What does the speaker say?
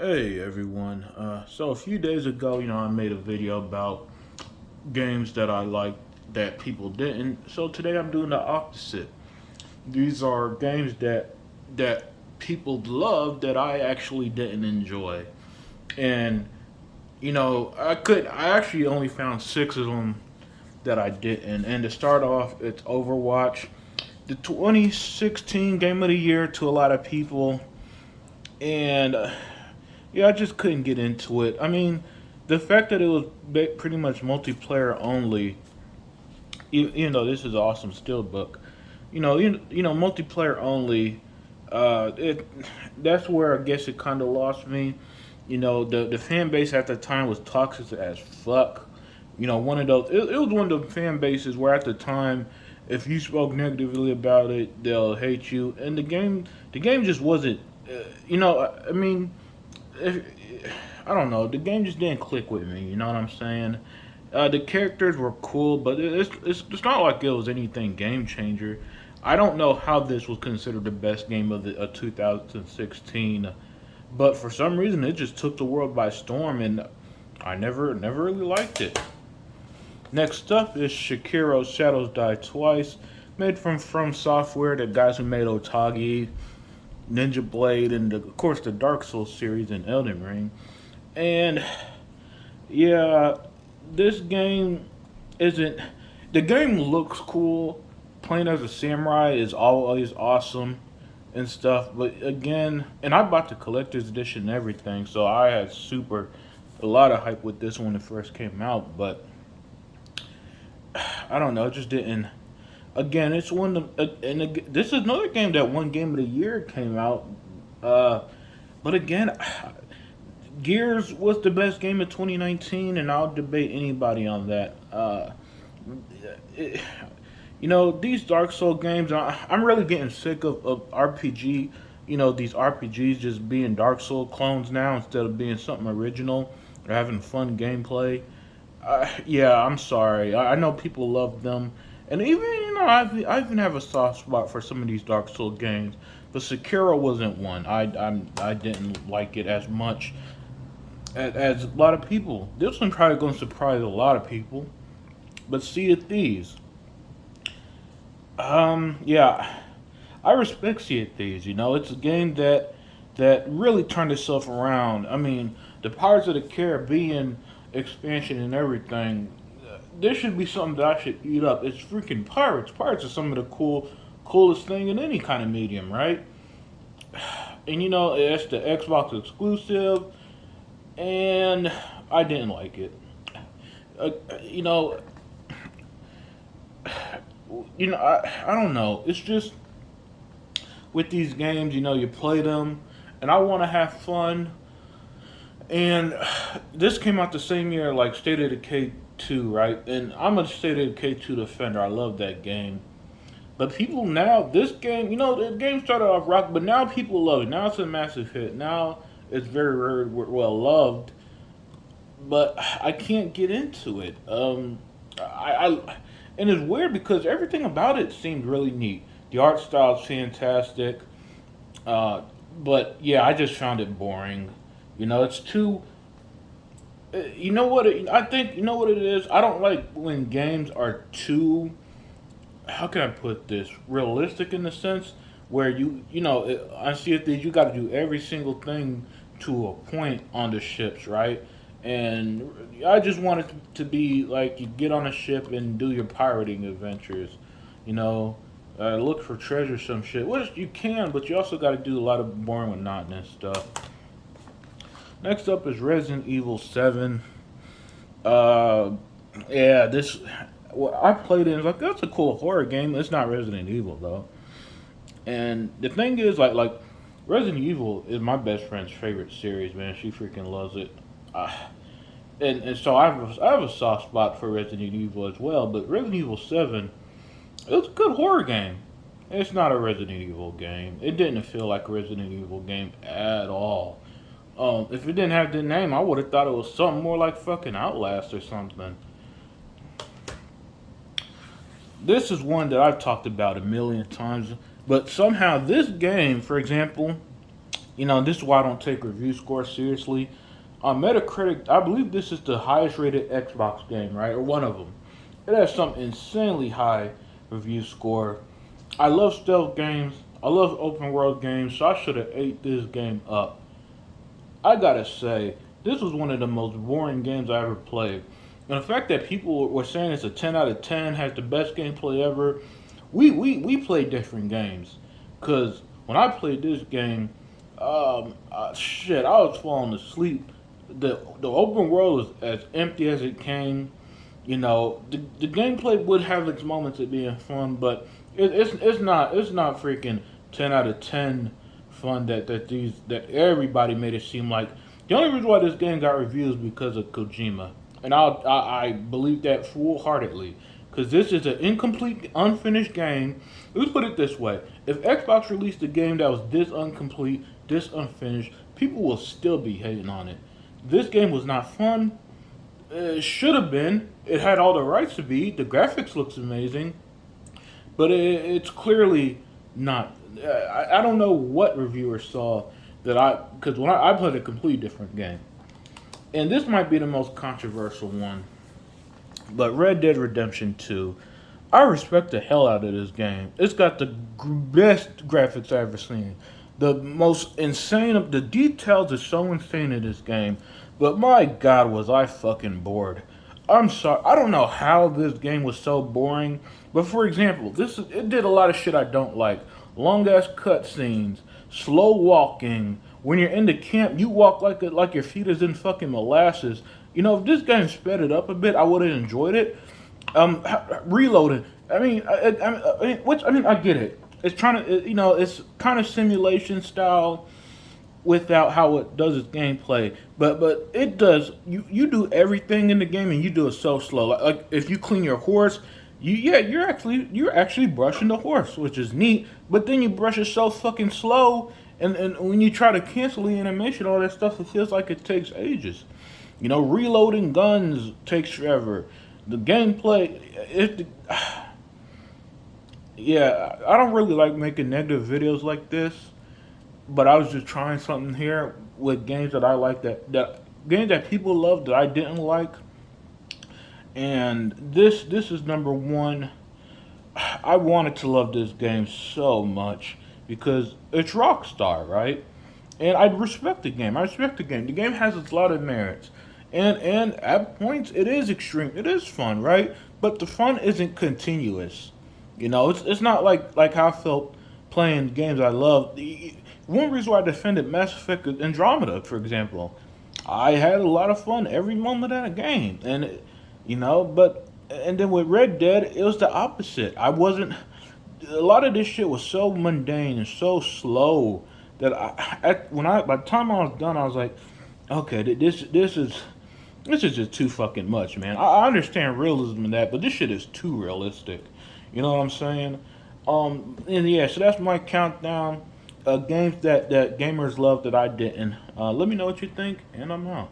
Hey everyone. So a few days ago, I made a video about games that I liked that people didn't. So today I'm doing the opposite. These are games that people love that I actually didn't enjoy. And I actually only found 6 of them that I didn't. And to start off, it's Overwatch, the 2016 game of the year to a lot of people. And yeah, I just couldn't get into it. I mean, the fact that it was pretty much multiplayer only, even though this is an awesome steelbook, multiplayer only. It That's where I guess it kind of lost me. The fan base at the time was toxic as fuck. One of those. It was one of the fan bases where at the time, if you spoke negatively about it, they'll hate you. And the game just wasn't. I mean, if, I don't know. The game just didn't click with me. You know what I'm saying? The characters were cool, but it's not like it was anything game changer. I don't know how this was considered the best game of the 2016, but for some reason it just took the world by storm, and I never really liked it. Next up is Shakiro's Shadows Die Twice, made from Software, the guys who made Otagi, Ninja Blade, and of course the Dark Souls series and Elden Ring. And yeah, this game isn't. The game looks cool. Playing as a samurai is always awesome and stuff. But again, and I bought the collector's edition and everything, so I had a lot of hype with this when it first came out. But I don't know, it just didn't. Again, it's one of this is another game that one game of the year came out. Uh, but again, Gears was the best game of 2019, and I'll debate anybody on that. It, these Dark Soul games, I'm really getting sick of RPG. These RPGs just being Dark Soul clones now instead of being something original or having fun gameplay. Yeah, I'm sorry. I know people love them, and even I even have a soft spot for some of these Dark Soul games. But Sekiro wasn't one. I didn't like it as much as a lot of people. This one probably going to surprise a lot of people. But Sea of Thieves. Yeah, I respect Sea of Thieves. It's a game that really turned itself around. I mean, the Pirates of the Caribbean expansion and everything. This should be something that I should eat up. It's freaking pirates. Pirates are some of the coolest thing in any kind of medium, right? And it's the Xbox exclusive, and I didn't like it. Uh, you know, I don't know. It's just with these games, you play them, and I want to have fun. And this came out the same year like State of Decay 2, right? And I'm a State of Decay 2 defender. I love that game. But people now, this game, the game started off rock, but now people love it. Now it's a massive hit. Now it's very well loved, but I can't get into it. And it's weird because everything about it seemed really neat. The art style is fantastic, uh, but yeah, I just found it boring. It's too. You know what? I think you know what it is. I don't like when games are too. How can I put this? Realistic in the sense where I see it that you got to do every single thing to a point on the ships, right? And I just want it to be like you get on a ship and do your pirating adventures, you know, look for treasure, some shit. Which you can, but you also got to do a lot of boring, monotonous stuff. Next up is Resident Evil 7. Uh, yeah, this. Well, I played it and was like, that's a cool horror game. It's not Resident Evil, though. And the thing is, like Resident Evil is my best friend's favorite series, man. She freaking loves it. Uh, and so I have a soft spot for Resident Evil as well. But Resident Evil 7, it was a good horror game. It's not a Resident Evil game. It didn't feel like a Resident Evil game at all. If it didn't have the name, I would have thought it was something more like fucking Outlast or something. This is one that I've talked about a million times, but somehow this game, for example, This is why I don't take review scores seriously. On Metacritic, I believe this is the highest rated Xbox game, right? Or one of them. It has some insanely high review score. I love stealth games. I love open world games, so I should have ate this game up. I gotta say, this was one of the most boring games I ever played. And the fact that people were saying it's a 10 out of 10, has the best gameplay ever, we played different games. Because when I played this game, shit, I was falling asleep. The open world was as empty as it came. The gameplay would have its moments of being fun, but it's not freaking 10 out of 10 fun that everybody made it seem like. The only reason why this game got reviews is because of Kojima, and I believe that full heartedly. Because this is an incomplete, unfinished game. Let's put it this way: if Xbox released a game that was this incomplete, this unfinished, people will still be hating on it. This game was not fun. It should have been. It had all the rights to be. The graphics looks amazing, but it's clearly not. I don't know what reviewers saw because when I played a completely different game, and this might be the most controversial one, but Red Dead Redemption 2. I respect the hell out of this game. It's got the best graphics I've ever seen. The most insane of the details is so insane in this game. But my god, was I fucking bored. I'm sorry. I don't know how this game was so boring. But for example, it did a lot of shit I don't like. Long ass cutscenes, slow walking. When you're in the camp, you walk like your feet is in fucking molasses. If this game sped it up a bit, I would have enjoyed it. Reloading. I get it. It's trying to, it's kind of simulation style without how it does its gameplay. But it does. You do everything in the game and you do it so slow. Like if you clean your horse, you're actually brushing the horse, which is neat. But then you brush it so fucking slow, and when you try to cancel the animation, all that stuff, it feels like it takes ages. Reloading guns takes forever. The gameplay, yeah, I don't really like making negative videos like this, but I was just trying something here with games that I like that games that people love that I didn't like, and this is number one. I wanted to love this game so much because it's Rockstar, right? And I respect the game. I respect the game. The game has a lot of merits, and at points it is extreme. It is fun, right? But the fun isn't continuous. It's not like how I felt playing games I love. One reason why I defended Mass Effect Andromeda, for example, I had a lot of fun every moment of the game, and then with Red Dead, it was the opposite. I wasn't. A lot of this shit was so mundane and so slow that by the time I was done, I was like, okay, this is just too fucking much, man. I understand realism in that, but this shit is too realistic. You know what I'm saying? And yeah, so that's my countdown. Games that gamers love that I didn't. Let me know what you think, and I'm out.